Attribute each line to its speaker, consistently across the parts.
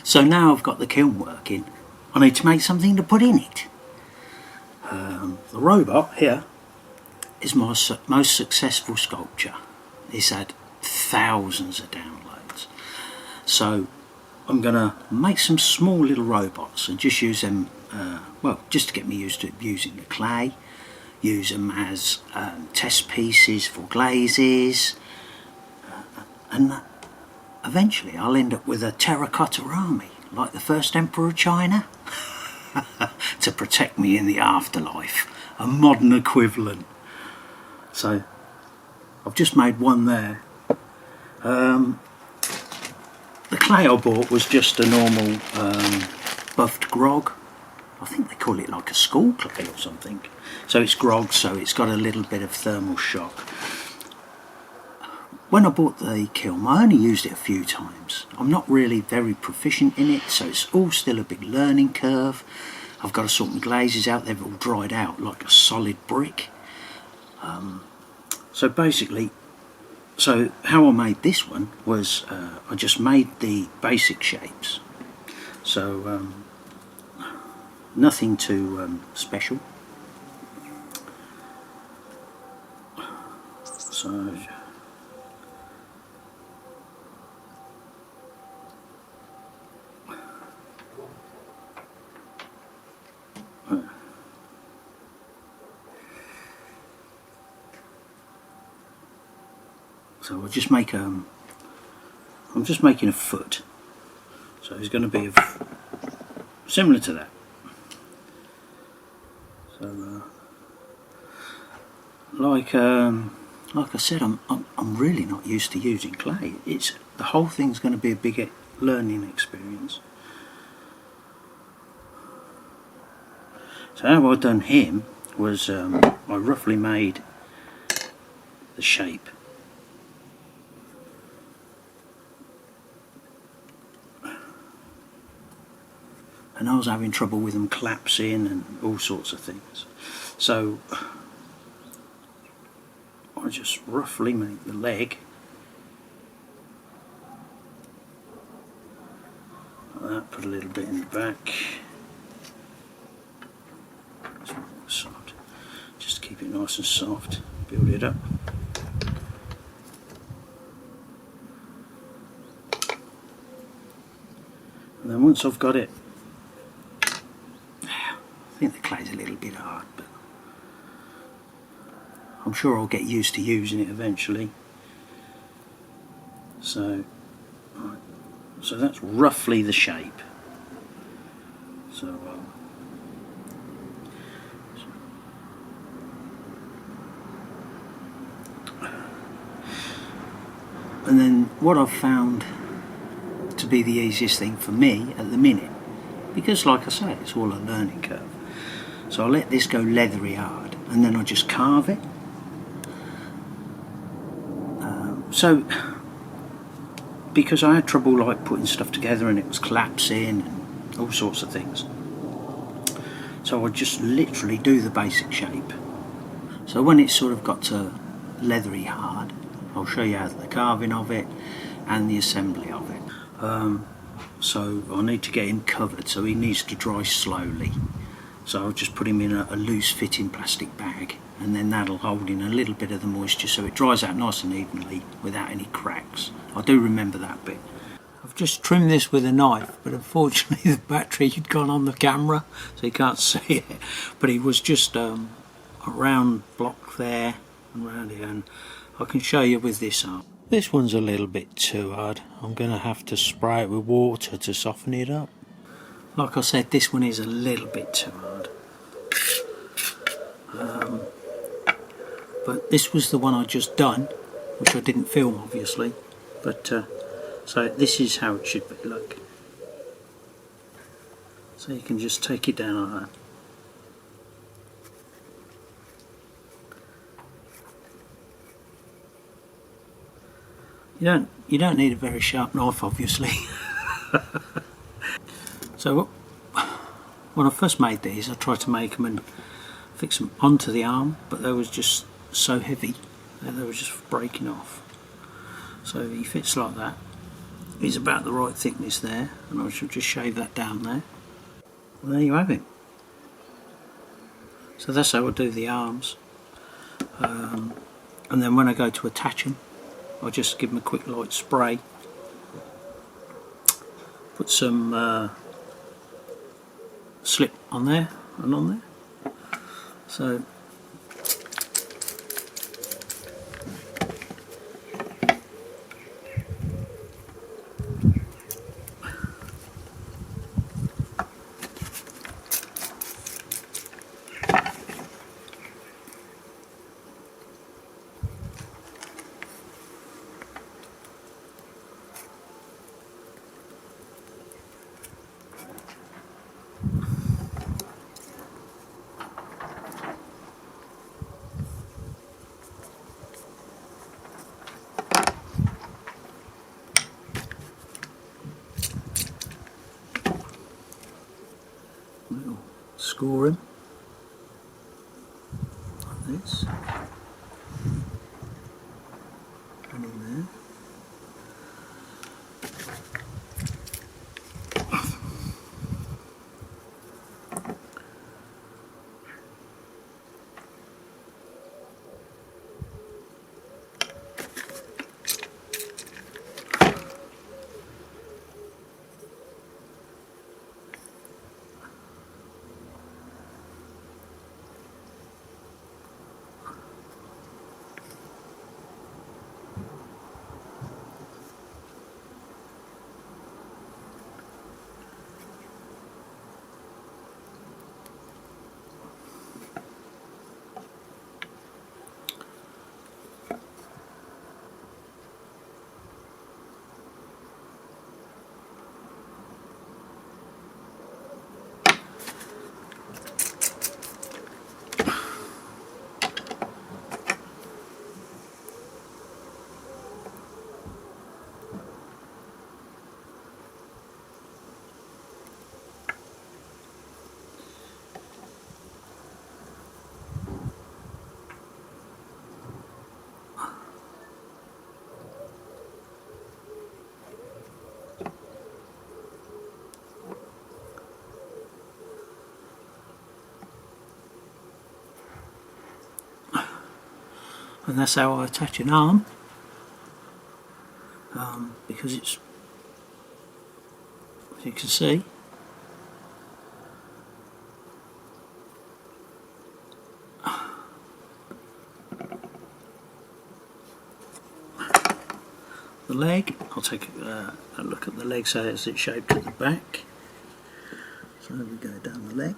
Speaker 1: So now I've got the kiln working, I need to make something to put in it. The robot here is my most successful sculpture. It's had thousands of downloads. So I'm going to make some small little robots and just use them, well, just to get me used to using the clay, use them as test pieces for glazes, and eventually I'll end up with a terracotta army, like the first emperor of China, to protect me in the afterlife, a modern equivalent. So I've just made one there. The clay I bought was just a normal buffed grog. I think they call it like a school clay or something. So it's grog, so it's got a little bit of thermal shock. When I bought the kiln, I only used it a few times. I'm not really very proficient in it, so it's all still a big learning curve. I've got to sort my glazes out, they've all dried out like a solid brick. So basically, so how I made this one was I just made the basic shapes. So nothing too special. So I'll just make I'm just making a foot, so it's going to be similar to that. So like I said, I'm really not used to using clay. The whole thing's going to be a big learning experience. So how I done him was I roughly made the shape. And I was having trouble with them collapsing and all sorts of things. So I just roughly make the leg like that, put a little bit in the back. Soft. Just keep it nice and soft, build it up. And then once I've got it, I think the clay's a little bit hard, but I'm sure I'll get used to using it eventually. So that's roughly the shape. So and then what I've found to be the easiest thing for me at the minute, because like I say, it's all a learning curve. So I'll let this go leathery hard, and then I'll just carve it. So because I had trouble like putting stuff together and it was collapsing and all sorts of things, so I'll just literally do the basic shape. So when it's sort of got to leathery hard, I'll show you how the carving of it and the assembly of it. So I need to get him covered, so he needs to dry slowly. So I'll just put him in a loose fitting plastic bag, and then that'll hold in a little bit of the moisture so it dries out nice and evenly without any cracks. I do remember that bit. I've just trimmed this with a knife, but unfortunately the battery had gone on the camera, so you can't see it. But it was just a round block there and round here, and I can show you with this arm. This one's a little bit too hard. I'm going to have to spray it with water to soften it up. Like I said, this one is a little bit too hard. But this was the one I just done, which I didn't film obviously. But so this is how it should be, look. So you can just take it down like that. You don't need a very sharp knife, obviously. So when I first made these, I tried to make them and fix them onto the arm, but they was just so heavy that they were just breaking off. So he fits like that, is about the right thickness there, and I shall just shave that down there. Well, there you have it. So that's how I do the arms, and then when I go to attach them, I just give them a quick light spray, put some slip on there and on there. So we'll score him like this, and in there. And that's how I attach an arm, because it's, as you can see, the leg, I'll take a look at the leg so as it's shaped at the back. So we go down the leg,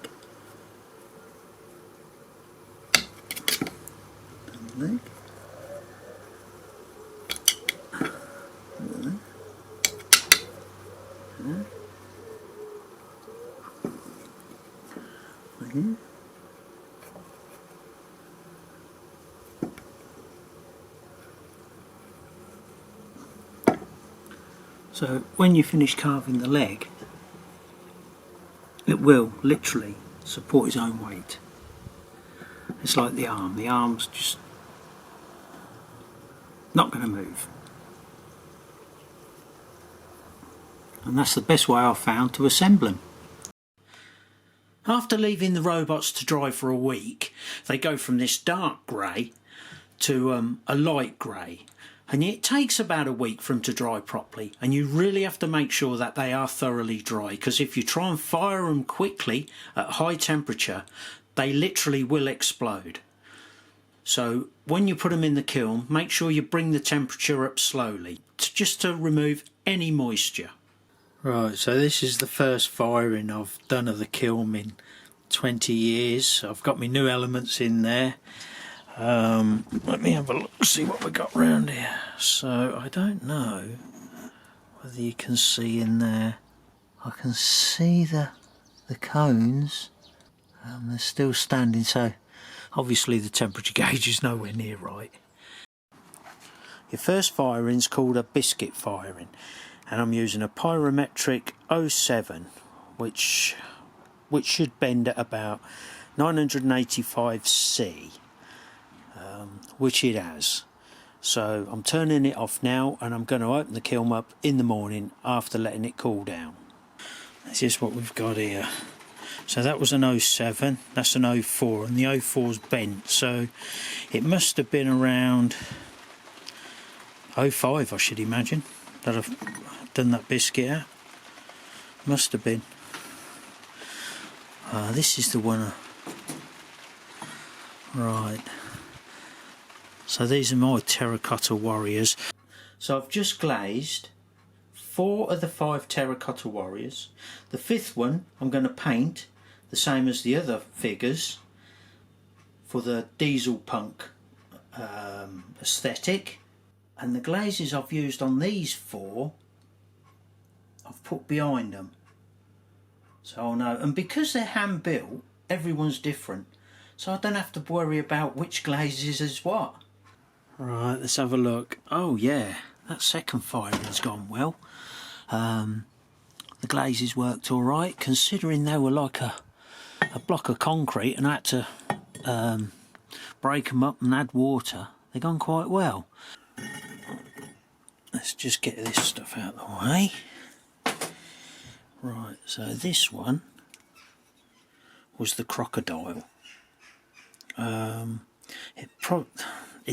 Speaker 1: leg. Here. So when you finish carving the leg, it will literally support its own weight. It's like the arm. The arm's just not going to move. And that's the best way I've found to assemble them. After leaving the robots to dry for a week, they go from this dark grey to a light grey. And it takes about a week for them to dry properly, and you really have to make sure that they are thoroughly dry, because if you try and fire them quickly at high temperature, they literally will explode. So when you put them in the kiln, make sure you bring the temperature up slowly, just to remove any moisture. Right, so this is the first firing I've done of the kiln in 20 years. I've got my new elements in there. Let me have a look, see what we got round here. So I don't know whether you can see in there. I can see the cones. They're still standing, so obviously the temperature gauge is nowhere near right. Your first firing's called a biscuit firing, and I'm using a pyrometric 07, which should bend at about 985C. Which it has. So I'm turning it off now, and I'm going to open the kiln up in the morning after letting it cool down. This is what we've got here. So that was an 07, that's an 04, and the 04's bent, so it must have been around 05, I should imagine, that I've done that biscuit at. Must have been. This is the one. Right. So these are my terracotta warriors. So I've just glazed 4 of the 5 terracotta warriors. The 5th one I'm going to paint the same as the other figures for the diesel punk aesthetic. And the glazes I've used on these 4 I've put behind them, so I'll know. And because they're hand built, everyone's different, so I don't have to worry about which glazes is what. Right, let's have a look. Oh yeah, that second firing's gone well. The glazes worked alright, considering they were like a block of concrete and I had to break them up and add water. They've gone quite well. Let's just get this stuff out of the way. Right, so this one was the crocodile. It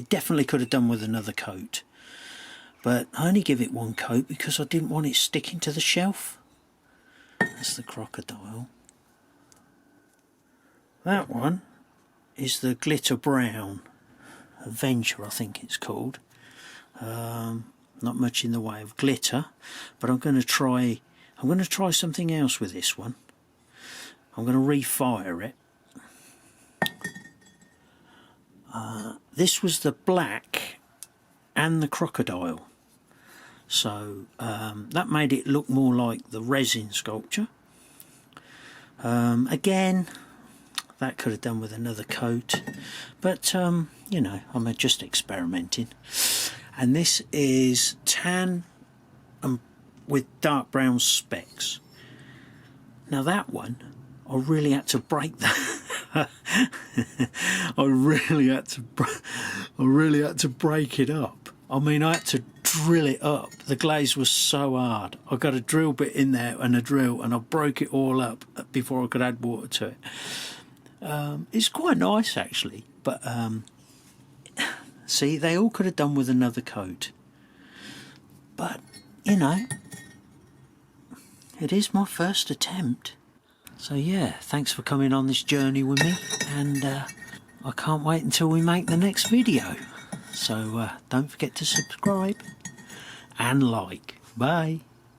Speaker 1: definitely could have done with another coat, but I only give it 1 coat because I didn't want it sticking to the shelf. That's the crocodile. That one is the glitter brown Adventure, I think it's called. Not much in the way of glitter, but I'm going to try something else with this one. I'm going to refire it. This was the black and the crocodile, so that made it look more like the resin sculpture. Again, that could have done with another coat, but you know, I'm just experimenting. And this is tan and with dark brown specks. Now that one, I really had to break that. I really had to break it up. I mean, I had to drill it up. The glaze was so hard. I got a drill bit in there and a drill, and I broke it all up before I could add water to it. It's quite nice actually, but see, they all could have done with another coat. But you know, it is my first attempt. So yeah, thanks for coming on this journey with me, and I can't wait until we make the next video. So don't forget to subscribe and like. Bye.